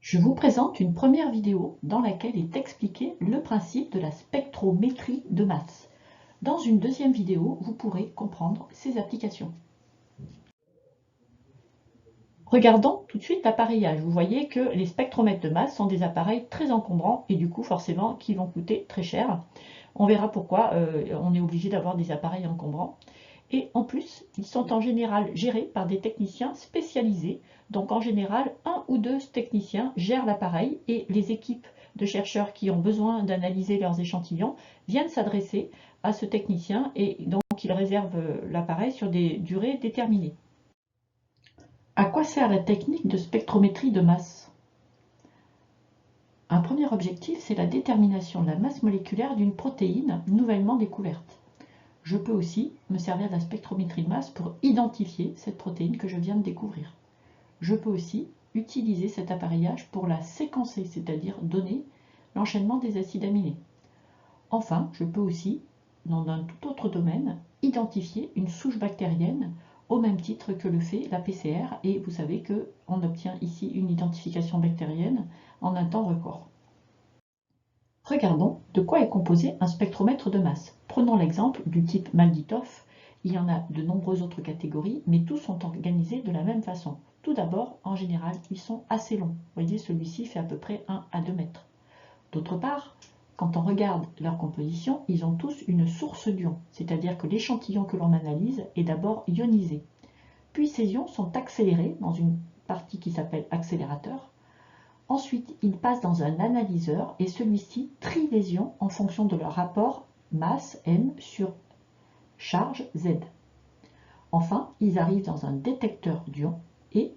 Je vous présente une première vidéo dans laquelle est expliqué le principe de la spectrométrie de masse. Dans une deuxième vidéo, vous pourrez comprendre ses applications. Regardons tout de suite l'appareillage. Vous voyez que les spectromètres de masse sont des appareils très encombrants et du coup forcément qui vont coûter très cher. On verra pourquoi on est obligé d'avoir des appareils encombrants. Et en plus, ils sont en général gérés par des techniciens spécialisés. Donc en général, un ou deux techniciens gèrent l'appareil et les équipes de chercheurs qui ont besoin d'analyser leurs échantillons viennent s'adresser à ce technicien et donc il réserve l'appareil sur des durées déterminées. À quoi sert la technique de spectrométrie de masse? Un premier objectif, c'est la détermination de la masse moléculaire d'une protéine nouvellement découverte. Je peux aussi me servir de la spectrométrie de masse pour identifier cette protéine que je viens de découvrir. Je peux aussi utiliser cet appareillage pour la séquencer, c'est-à-dire donner l'enchaînement des acides aminés. Enfin, je peux aussi, dans un tout autre domaine, identifier une souche bactérienne au même titre que le fait la PCR, et vous savez qu'on obtient ici une identification bactérienne en un temps record. Regardons de quoi est composé un spectromètre de masse. Prenons l'exemple du type Malditov. Il y en a de nombreuses autres catégories, mais tous sont organisés de la même façon. Tout d'abord, en général, ils sont assez longs. Vous voyez, celui-ci fait à peu près 1 à 2 mètres. D'autre part, quand on regarde leur composition, ils ont tous une source d'ions, c'est-à-dire que l'échantillon que l'on analyse est d'abord ionisé. Puis ces ions sont accélérés dans une partie qui s'appelle accélérateur. Ensuite, ils passent dans un analyseur et celui-ci trie les ions en fonction de leur rapport masse M sur charge Z. Enfin, ils arrivent dans un détecteur d'ions et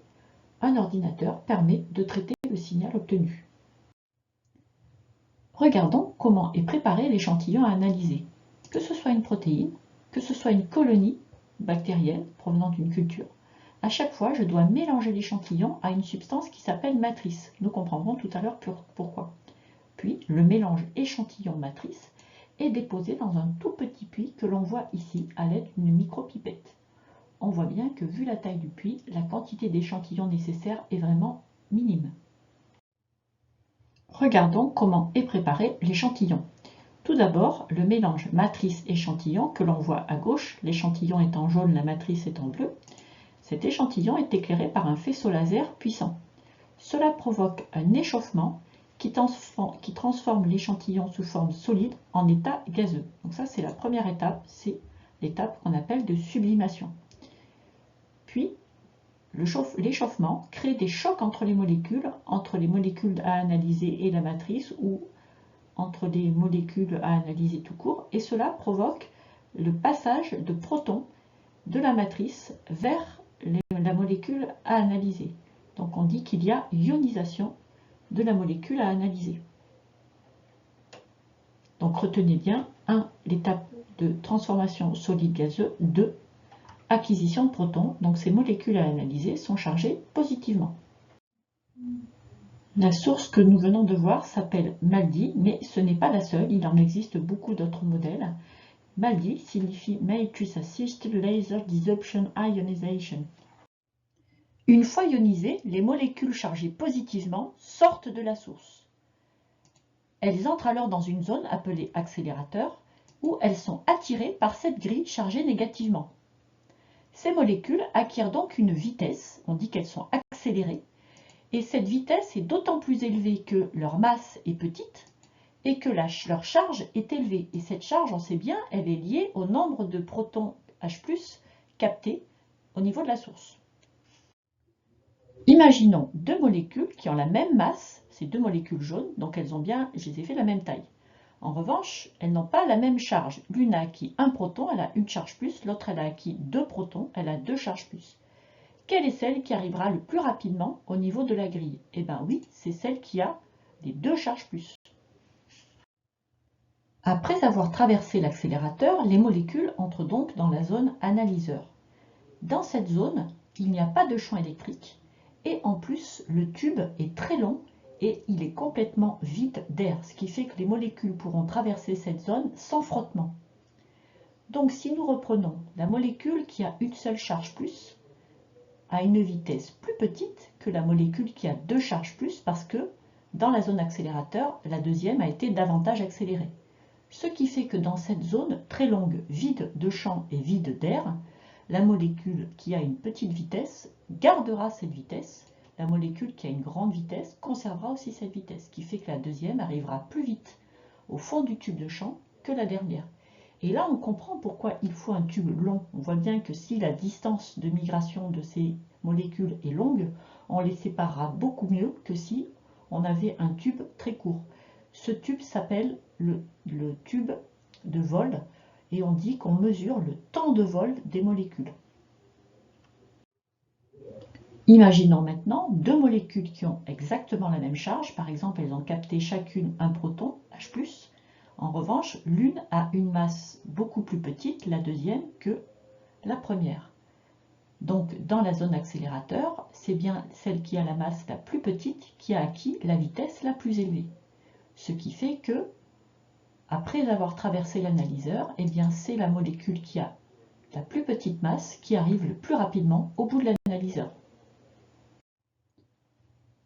un ordinateur permet de traiter le signal obtenu. Regardons comment est préparé l'échantillon à analyser. Que ce soit une protéine, que ce soit une colonie bactérienne provenant d'une culture, à chaque fois, je dois mélanger l'échantillon à une substance qui s'appelle matrice. Nous comprendrons tout à l'heure pourquoi. Puis, le mélange échantillon-matrice est déposé dans un tout petit puits que l'on voit ici à l'aide d'une micropipette. On voit bien que, vu la taille du puits, la quantité d'échantillon nécessaire est vraiment minime. Regardons comment est préparé l'échantillon. Tout d'abord, le mélange matrice-échantillon que l'on voit à gauche, l'échantillon est en jaune, la matrice est en bleu. Cet échantillon est éclairé par un faisceau laser puissant. Cela provoque un échauffement qui transforme l'échantillon sous forme solide en état gazeux. Donc ça, c'est la première étape, c'est l'étape qu'on appelle de sublimation. Puis, l'échauffement crée des chocs entre les molécules à analyser et la matrice, ou entre les molécules à analyser tout court, et cela provoque le passage de protons de la matrice vers la molécule à analyser. Donc on dit qu'il y a ionisation de la molécule à analyser. Donc retenez bien, 1. L'étape de transformation solide-gazeux, 2. Acquisition de protons. Donc ces molécules à analyser sont chargées positivement. La source que nous venons de voir s'appelle MALDI, mais ce n'est pas la seule, il en existe beaucoup d'autres modèles. MALDI signifie Matrix Assisted Laser Desorption Ionization. Une fois ionisées, les molécules chargées positivement sortent de la source. Elles entrent alors dans une zone appelée accélérateur, où elles sont attirées par cette grille chargée négativement. Ces molécules acquièrent donc une vitesse, on dit qu'elles sont accélérées, et cette vitesse est d'autant plus élevée que leur masse est petite et que leur charge est élevée. Et cette charge, on sait bien, elle est liée au nombre de protons H+, captés au niveau de la source. Imaginons deux molécules qui ont la même masse, ces deux molécules jaunes, donc elles ont bien, je les ai fait la même taille. En revanche, elles n'ont pas la même charge. L'une a acquis un proton, elle a une charge plus, l'autre elle a acquis deux protons, elle a deux charges plus. Quelle est celle qui arrivera le plus rapidement au niveau de la grille? Eh bien oui, c'est celle qui a les deux charges plus. Après avoir traversé l'accélérateur, les molécules entrent donc dans la zone analyseur. Dans cette zone, il n'y a pas de champ électrique et en plus le tube est très long et il est complètement vide d'air, ce qui fait que les molécules pourront traverser cette zone sans frottement. Donc si nous reprenons la molécule qui a une seule charge plus, à une vitesse plus petite que la molécule qui a 2 charges plus parce que dans la zone accélérateur, la deuxième a été davantage accélérée. Ce qui fait que dans cette zone très longue, vide de champ et vide d'air, la molécule qui a une petite vitesse gardera cette vitesse. La molécule qui a une grande vitesse conservera aussi cette vitesse, ce qui fait que la deuxième arrivera plus vite au fond du tube de champ que la dernière. Et là, on comprend pourquoi il faut un tube long. On voit bien que si la distance de migration de ces molécules est longue, on les séparera beaucoup mieux que si on avait un tube très court. Ce tube s'appelle le tube de vol et on dit qu'on mesure le temps de vol des molécules. Imaginons maintenant deux molécules qui ont exactement la même charge. Par exemple, elles ont capté chacune un proton, H+. En revanche, l'une a une masse beaucoup plus petite, la deuxième, que la première. Donc, dans la zone accélérateur, c'est bien celle qui a la masse la plus petite qui a acquis la vitesse la plus élevée. Ce qui fait que, après avoir traversé l'analyseur, eh bien, c'est la molécule qui a la plus petite masse qui arrive le plus rapidement au bout de l'analyseur.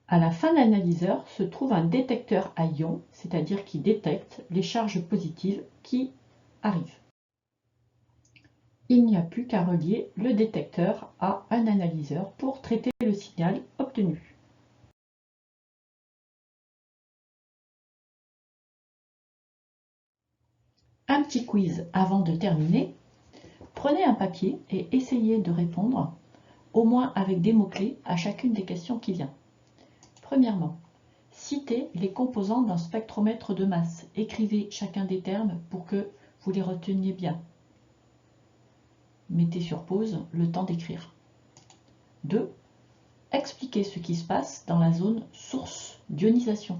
À la fin de l'analyseur se trouve un détecteur à ions, c'est-à-dire qui détecte les charges positives qui arrivent. Il n'y a plus qu'à relier le détecteur à un analyseur pour traiter le signal obtenu. Un petit quiz avant de terminer. Prenez un papier et essayez de répondre, au moins avec des mots-clés, à chacune des questions qui viennent. Premièrement, citez les composants d'un spectromètre de masse. Écrivez chacun des termes pour que vous les reteniez bien. Mettez sur pause le temps d'écrire. 2. Expliquez ce qui se passe dans la zone source d'ionisation.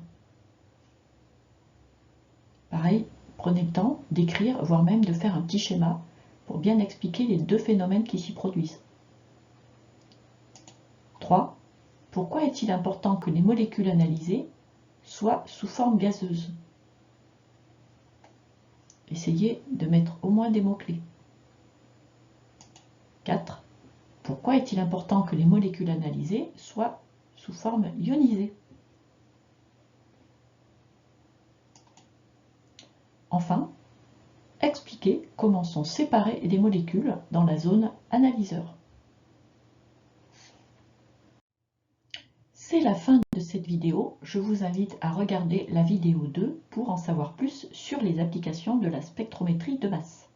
Pareil, prenez le temps d'écrire, voire même de faire un petit schéma pour bien expliquer les deux phénomènes qui s'y produisent. 3. Pourquoi est-il important que les molécules analysées soient sous forme gazeuse? Essayez de mettre au moins des mots-clés. 4. Pourquoi est-il important que les molécules analysées soient sous forme ionisée? Enfin, expliquez comment sont séparées les molécules dans la zone analyseur. C'est la fin de cette vidéo. Je vous invite à regarder la vidéo 2 pour en savoir plus sur les applications de la spectrométrie de masse.